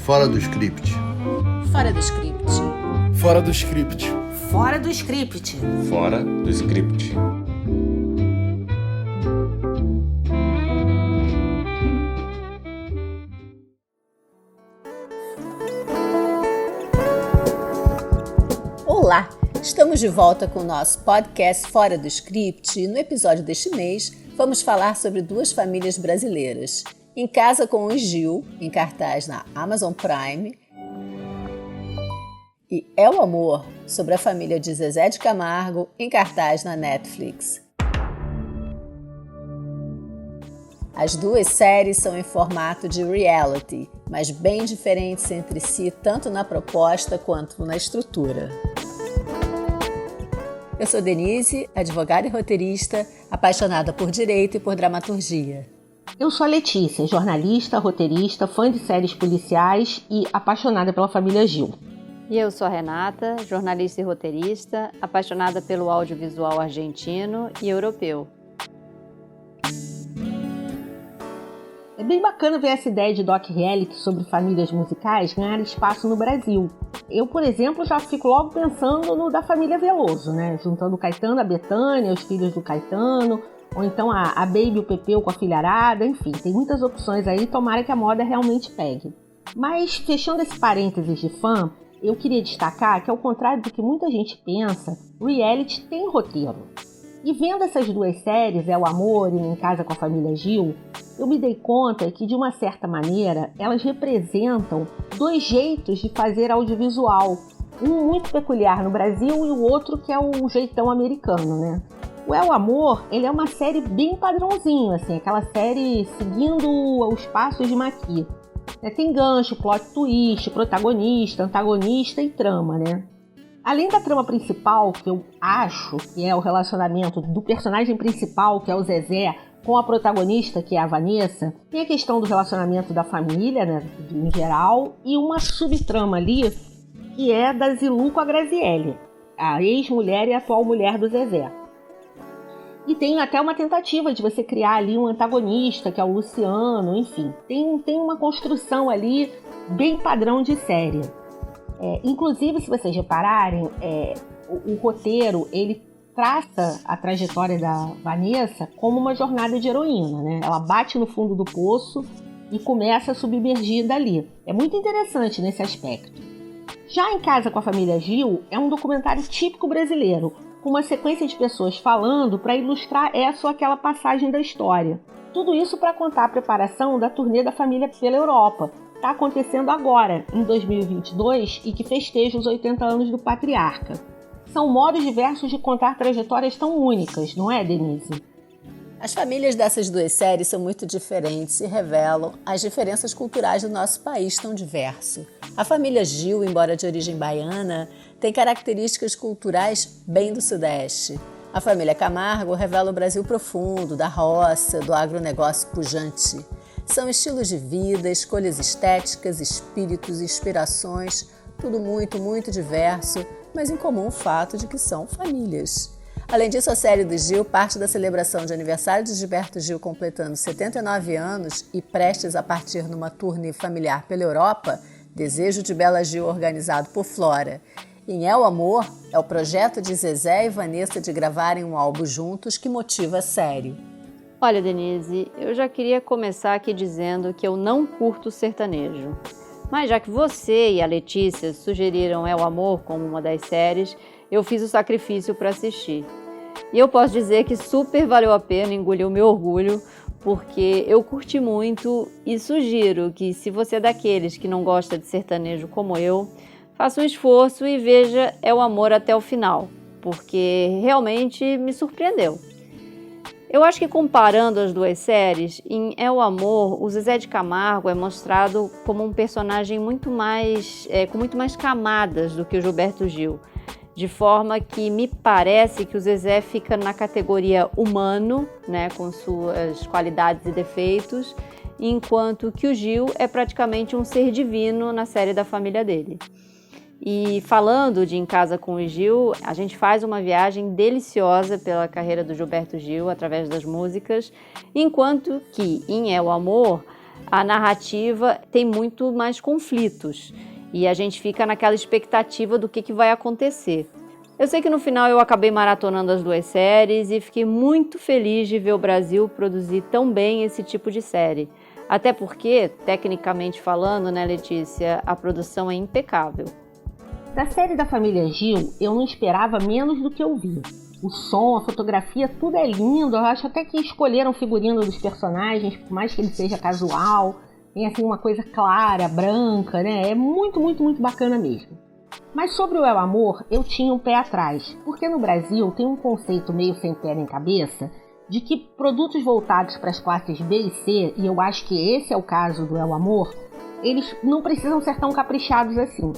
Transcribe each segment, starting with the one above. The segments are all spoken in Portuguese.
Fora do script. Fora do script. Fora do script. Fora do script. Fora do script. Olá, estamos de volta com o nosso podcast Fora do Script e no episódio deste mês vamos falar sobre duas famílias brasileiras. Em Casa com o Gil, em cartaz na Amazon Prime, e É o Amor, sobre a família de Zezé de Camargo, em cartaz na Netflix. As duas séries são em formato de reality, mas bem diferentes entre si, tanto na proposta quanto na estrutura. Eu sou Denise, advogada e roteirista, apaixonada por direito e por dramaturgia. Eu sou a Letícia, jornalista, roteirista, fã de séries policiais e apaixonada pela família Gil. E eu sou a Renata, jornalista e roteirista, apaixonada pelo audiovisual argentino e europeu. É bem bacana ver essa ideia de doc-reality sobre famílias musicais ganhar espaço no Brasil. Eu, por exemplo, já fico logo pensando no da família Veloso, né? Juntando o Caetano, a Bethânia, os filhos do Caetano, ou então a Baby e o Pepeu com a filharada, enfim, tem muitas opções aí, tomara que a moda realmente pegue. Mas, fechando esse parênteses de fã, eu queria destacar que, ao contrário do que muita gente pensa, reality tem roteiro. E vendo essas duas séries, É o Amor e Em Casa com a Família Gil, eu me dei conta que, de uma certa maneira, elas representam dois jeitos de fazer audiovisual. Um muito peculiar no Brasil e o outro que é o jeitão americano, né? O É o Amor, ele é uma série bem padrãozinho, assim, aquela série seguindo os passos de Maqui. Tem gancho, plot twist, protagonista, antagonista e trama, né? Além da trama principal, que eu acho que é o relacionamento do personagem principal, que é o Zezé, com a protagonista, que é a Vanessa, tem a questão do relacionamento da família, né, em geral, e uma subtrama ali, que é da Zilu com a Graziele, a ex-mulher e atual mulher do Zezé. E tem até uma tentativa de você criar ali um antagonista, que é o Luciano, enfim. Tem uma construção ali bem padrão de série. Inclusive, se vocês repararem, o roteiro, ele traça a trajetória da Vanessa como uma jornada de heroína, né? Ela bate no fundo do poço e começa a submergir dali. É muito interessante nesse aspecto. Já Em Casa com a Família Gil, é um documentário típico brasileiro, com uma sequência de pessoas falando para ilustrar essa ou aquela passagem da história. Tudo isso para contar a preparação da turnê da família pela Europa. Está acontecendo agora, em 2022, e que festeja os 80 anos do patriarca. São modos diversos de contar trajetórias tão únicas, não é, Denise? As famílias dessas duas séries são muito diferentes e revelam as diferenças culturais do nosso país tão diverso. A família Gil, embora de origem baiana, tem características culturais bem do Sudeste. A família Camargo revela o Brasil profundo, da roça, do agronegócio pujante. São estilos de vida, escolhas estéticas, espíritos, inspirações, tudo muito, muito diverso, mas em comum o fato de que são famílias. Além disso, a série do Gil parte da celebração de aniversário de Gilberto Gil completando 79 anos e prestes a partir numa turnê familiar pela Europa, Desejo de Bela Gil organizado por Flora. Em É o Amor, é o projeto de Zezé e Vanessa de gravarem um álbum juntos que motiva a série. Olha, Denise, eu já queria começar aqui dizendo que eu não curto sertanejo. Mas já que você e a Letícia sugeriram É o Amor como uma das séries, eu fiz o sacrifício para assistir. E eu posso dizer que super valeu a pena engolir o meu orgulho, porque eu curti muito e sugiro que, se você é daqueles que não gosta de sertanejo como eu, faça um esforço e veja É o Amor até o final, porque realmente me surpreendeu. Eu acho que, comparando as duas séries, em É o Amor, o Zezé de Camargo é mostrado como um personagem com muito mais camadas do que o Gilberto Gil, de forma que me parece que o Zezé fica na categoria humano, né, com suas qualidades e defeitos, enquanto que o Gil é praticamente um ser divino na série da família dele. E falando de Em Casa com o Gil, a gente faz uma viagem deliciosa pela carreira do Gilberto Gil através das músicas, enquanto que em É o Amor a narrativa tem muito mais conflitos e a gente fica naquela expectativa do que vai acontecer. Eu sei que no final eu acabei maratonando as 2 séries e fiquei muito feliz de ver o Brasil produzir tão bem esse tipo de série. Até porque, tecnicamente falando, né, Letícia, a produção é impecável. Da série da família Gil, eu não esperava menos do que eu vi. O som, a fotografia, tudo é lindo. Eu acho até que escolheram o figurino dos personagens, por mais que ele seja casual. Tem assim uma coisa clara, branca, né? É muito, muito, muito bacana mesmo. Mas sobre o El Amor, eu tinha um pé atrás. Porque no Brasil tem um conceito meio sem pé nem cabeça de que produtos voltados para as classes B e C, e eu acho que esse é o caso do El Amor, eles não precisam ser tão caprichados assim.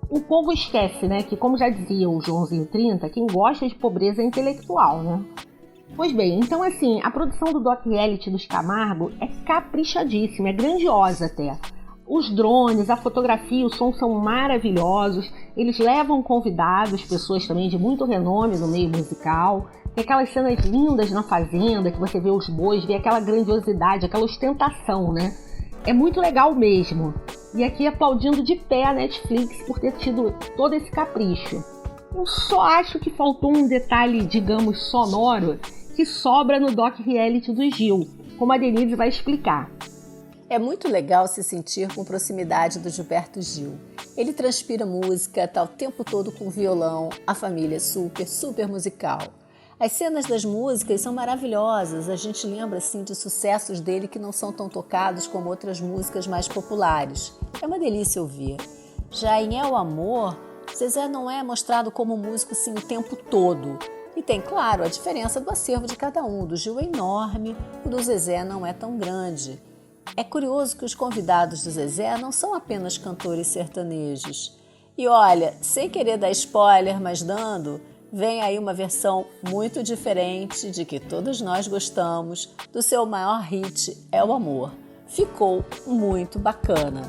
O povo esquece, né, que como já dizia o Joãozinho 30, quem gosta de pobreza é intelectual, né? Pois bem, então assim, a produção do Doc Reality dos Camargo é caprichadíssima, é grandiosa até. Os drones, a fotografia e o som são maravilhosos, eles levam convidados, pessoas também de muito renome no meio musical. Tem aquelas cenas lindas na fazenda, que você vê os bois, vê aquela grandiosidade, aquela ostentação, né? É muito legal mesmo. E aqui aplaudindo de pé a Netflix por ter tido todo esse capricho. Eu só acho que faltou um detalhe, digamos, sonoro, que sobra no Doc Reality do Gil, como a Denise vai explicar. É muito legal se sentir com proximidade do Gilberto Gil. Ele transpira música, tá o tempo todo com violão, a família é super, super musical. As cenas das músicas são maravilhosas, a gente lembra assim de sucessos dele que não são tão tocados como outras músicas mais populares. É uma delícia ouvir. Já em É o Amor, Zezé não é mostrado como músico assim o tempo todo. E tem, claro, a diferença do acervo de cada um. O do Gil é enorme, o do Zezé não é tão grande. É curioso que os convidados do Zezé não são apenas cantores sertanejos. E olha, sem querer dar spoiler, mas dando, vem aí uma versão muito diferente de que todos nós gostamos do seu maior hit, É o Amor. Ficou muito bacana.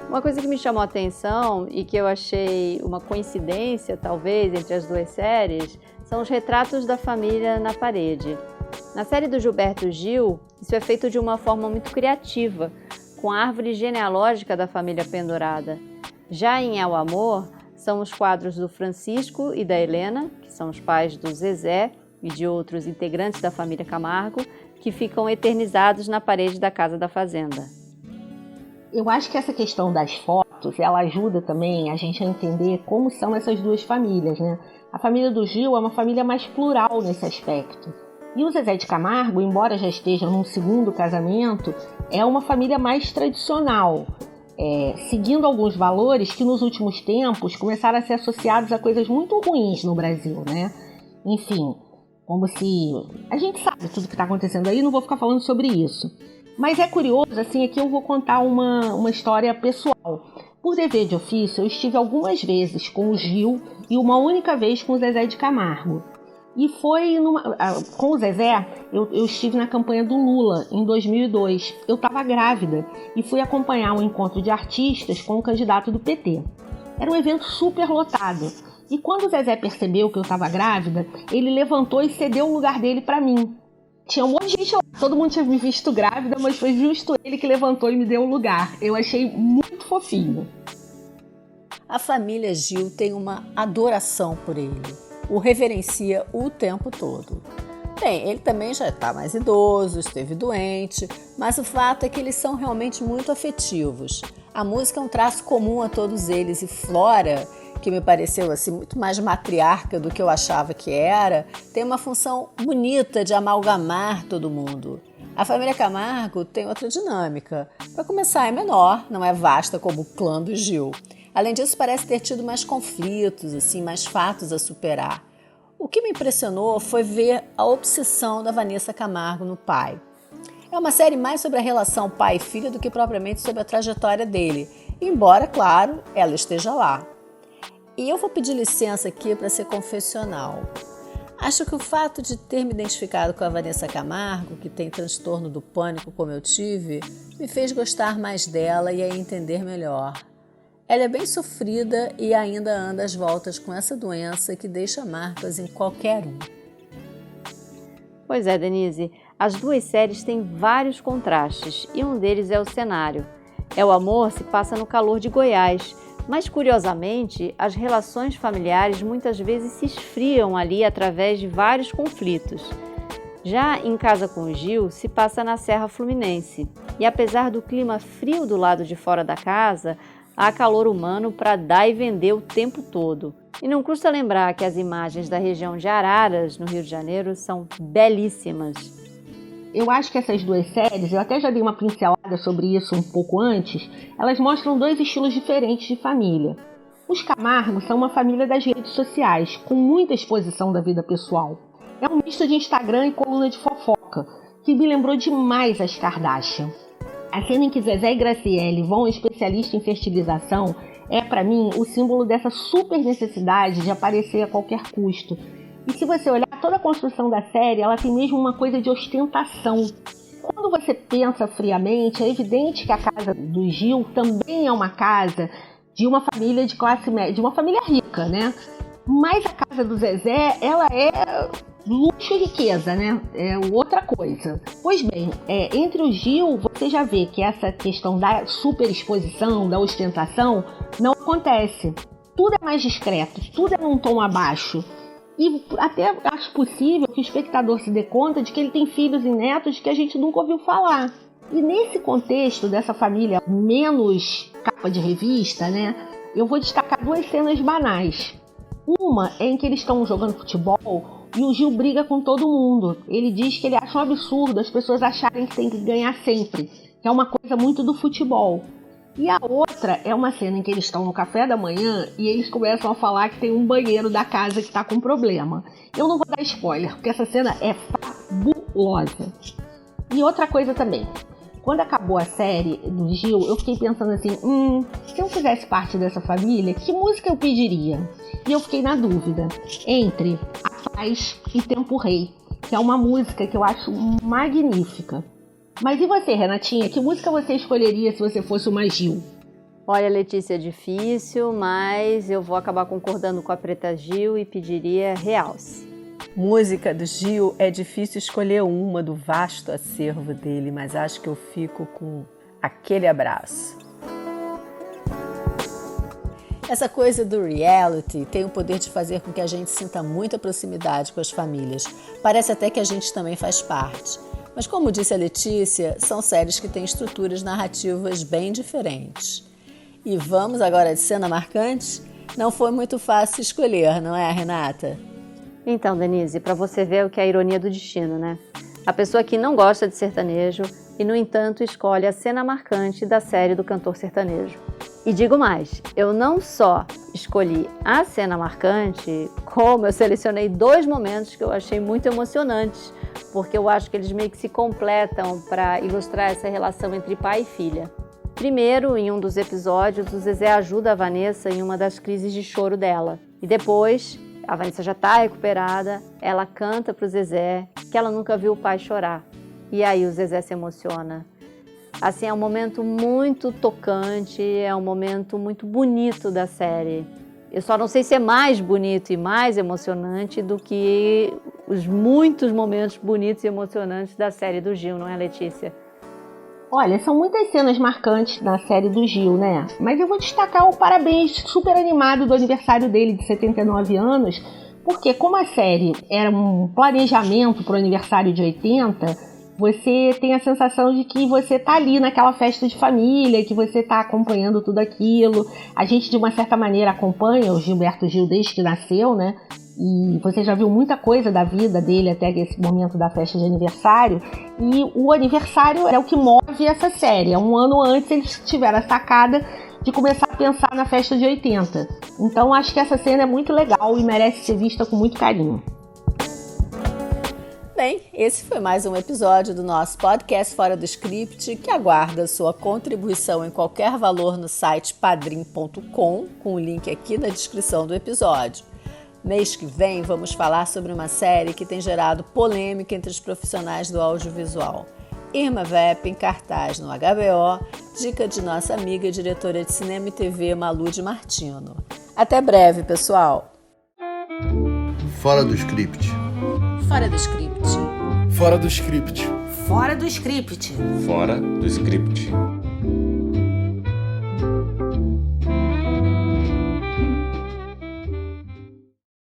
Uma coisa que me chamou a atenção e que eu achei uma coincidência, talvez, entre as 2 séries, são os retratos da família na parede. Na série do Gilberto Gil, isso é feito de uma forma muito criativa, com a árvore genealógica da família pendurada. Já em É o Amor, são os quadros do Francisco e da Helena, que são os pais do Zezé e de outros integrantes da família Camargo, que ficam eternizados na parede da casa da fazenda. Eu acho que essa questão das fotos, ela ajuda também a gente a entender como são essas 2 famílias, né? A família do Gil é uma família mais plural nesse aspecto. E o Zezé de Camargo, embora já esteja num segundo casamento, é uma família mais tradicional, seguindo alguns valores que nos últimos tempos começaram a ser associados a coisas muito ruins no Brasil, né? Enfim, como se... A gente sabe tudo que está acontecendo aí, não vou ficar falando sobre isso. Mas é curioso, assim, aqui eu vou contar uma história pessoal. Por dever de ofício, eu estive algumas vezes com o Gil e uma única vez com o Zezé de Camargo. E foi com o Zezé, eu estive na campanha do Lula, em 2002. Eu estava grávida e fui acompanhar um encontro de artistas com o candidato do PT. Era um evento super lotado. E quando o Zezé percebeu que eu estava grávida, ele levantou e cedeu o lugar dele para mim. Tinha um monte de gente lá, todo mundo tinha me visto grávida, mas foi justo ele que levantou e me deu o lugar. Eu achei muito fofinho. A família Gil tem uma adoração por ele. O reverencia o tempo todo. Bem, ele também já está mais idoso, esteve doente, mas o fato é que eles são realmente muito afetivos. A música é um traço comum a todos eles e Flora, que me pareceu assim muito mais matriarca do que eu achava que era, tem uma função bonita de amalgamar todo mundo. A família Camargo tem outra dinâmica. Para começar, é menor, não é vasta como o clã do Gil. Além disso, parece ter tido mais conflitos, assim, mais fatos a superar. O que me impressionou foi ver a obsessão da Vanessa Camargo no pai. É uma série mais sobre a relação pai e filha do que propriamente sobre a trajetória dele, embora, claro, ela esteja lá. E eu vou pedir licença aqui para ser confessional. Acho que o fato de ter me identificado com a Vanessa Camargo, que tem transtorno do pânico como eu tive, me fez gostar mais dela e a entender melhor. Ela é bem sofrida e ainda anda às voltas com essa doença que deixa marcas em qualquer um. Pois é, Denise. As duas séries têm vários contrastes e um deles é o cenário. É o Amor se passa no calor de Goiás, mas curiosamente as relações familiares muitas vezes se esfriam ali através de vários conflitos. Já Em Casa com o Gil se passa na Serra Fluminense e apesar do clima frio do lado de fora da casa, há calor humano para dar e vender o tempo todo. E não custa lembrar que as imagens da região de Araras, no Rio de Janeiro, são belíssimas. Eu acho que essas duas séries, eu até já dei uma pincelada sobre isso um pouco antes, elas mostram dois estilos diferentes de família. Os Camargo são uma família das redes sociais, com muita exposição da vida pessoal. É um misto de Instagram e coluna de fofoca, que me lembrou demais as Kardashian. A cena em que Zezé e Graciele vão ao especialista em fertilização é, para mim, o símbolo dessa super necessidade de aparecer a qualquer custo. E se você olhar toda a construção da série, ela tem mesmo uma coisa de ostentação. Quando você pensa friamente, é evidente que a casa do Gil também é uma casa de uma família de classe média, de uma família rica, né? Mas a casa do Zezé, ela é luxo e riqueza, né? É outra coisa. Pois bem, entre o Gil, você já vê que essa questão da superexposição, da ostentação, não acontece. Tudo é mais discreto, tudo é num tom abaixo. E até acho possível que o espectador se dê conta de que ele tem filhos e netos que a gente nunca ouviu falar. E nesse contexto dessa família menos capa de revista, né? Eu vou destacar duas cenas banais. Uma é em que eles estão jogando futebol e o Gil briga com todo mundo. Ele diz que ele acha um absurdo as pessoas acharem que tem que ganhar sempre, que é uma coisa muito do futebol. E a outra é uma cena em que eles estão no café da manhã e eles começam a falar que tem um banheiro da casa que está com problema. Eu não vou dar spoiler, porque essa cena é fabulosa. E outra coisa também. Quando acabou a série do Gil, eu fiquei pensando assim, se eu fizesse parte dessa família, que música eu pediria? E eu fiquei na dúvida entre A Paz e Tempo Rei, que é uma música que eu acho magnífica. Mas e você, Renatinha? Que música você escolheria se você fosse uma Gil? Olha, Letícia, é difícil, mas eu vou acabar concordando com a Preta Gil e pediria Realce. Música do Gil, é difícil escolher uma do vasto acervo dele, mas acho que eu fico com Aquele Abraço. Essa coisa do reality tem o poder de fazer com que a gente sinta muita proximidade com as famílias. Parece até que a gente também faz parte. Mas como disse a Letícia, são séries que têm estruturas narrativas bem diferentes. E vamos agora de cena marcante? Não foi muito fácil escolher, não é, Renata? Então, Denise, para você ver o que é a ironia do destino, né? A pessoa que não gosta de sertanejo e, no entanto, escolhe a cena marcante da série do cantor sertanejo. E digo mais, eu não só escolhi a cena marcante, como eu selecionei 2 momentos que eu achei muito emocionantes, porque eu acho que eles meio que se completam para ilustrar essa relação entre pai e filha. Primeiro, em um dos episódios, o Zezé ajuda a Vanessa em uma das crises de choro dela. E depois, a Vanessa já está recuperada, ela canta para o Zezé que ela nunca viu o pai chorar. E aí o Zezé se emociona. Assim, é um momento muito tocante, é um momento muito bonito da série. Eu só não sei se é mais bonito e mais emocionante do que os muitos momentos bonitos e emocionantes da série do Gil, não é, Letícia? Olha, são muitas cenas marcantes na série do Gil, né? Mas eu vou destacar o parabéns super animado do aniversário dele de 79 anos, porque como a série era um planejamento para o aniversário de 80, você tem a sensação de que você tá ali naquela festa de família, que você tá acompanhando tudo aquilo. A gente, de uma certa maneira, acompanha o Gilberto Gil desde que nasceu, né? E você já viu muita coisa da vida dele até esse momento da festa de aniversário. E o aniversário é o que move essa série. Um ano antes eles tiveram a sacada de começar a pensar na festa de 80. Então acho que essa cena é muito legal e merece ser vista com muito carinho. Bem, esse foi mais um episódio do nosso podcast Fora do Script, que aguarda sua contribuição em qualquer valor no site padrim.com, com o link aqui na descrição do episódio. Mês que vem vamos falar sobre uma série que tem gerado polêmica entre os profissionais do audiovisual. Irma Vep em cartaz no HBO, dica de nossa amiga e diretora de cinema e TV Malu de Martino. Até breve, pessoal! Fora do Script. Fora do Script. Fora do script. Fora do script. Fora do script.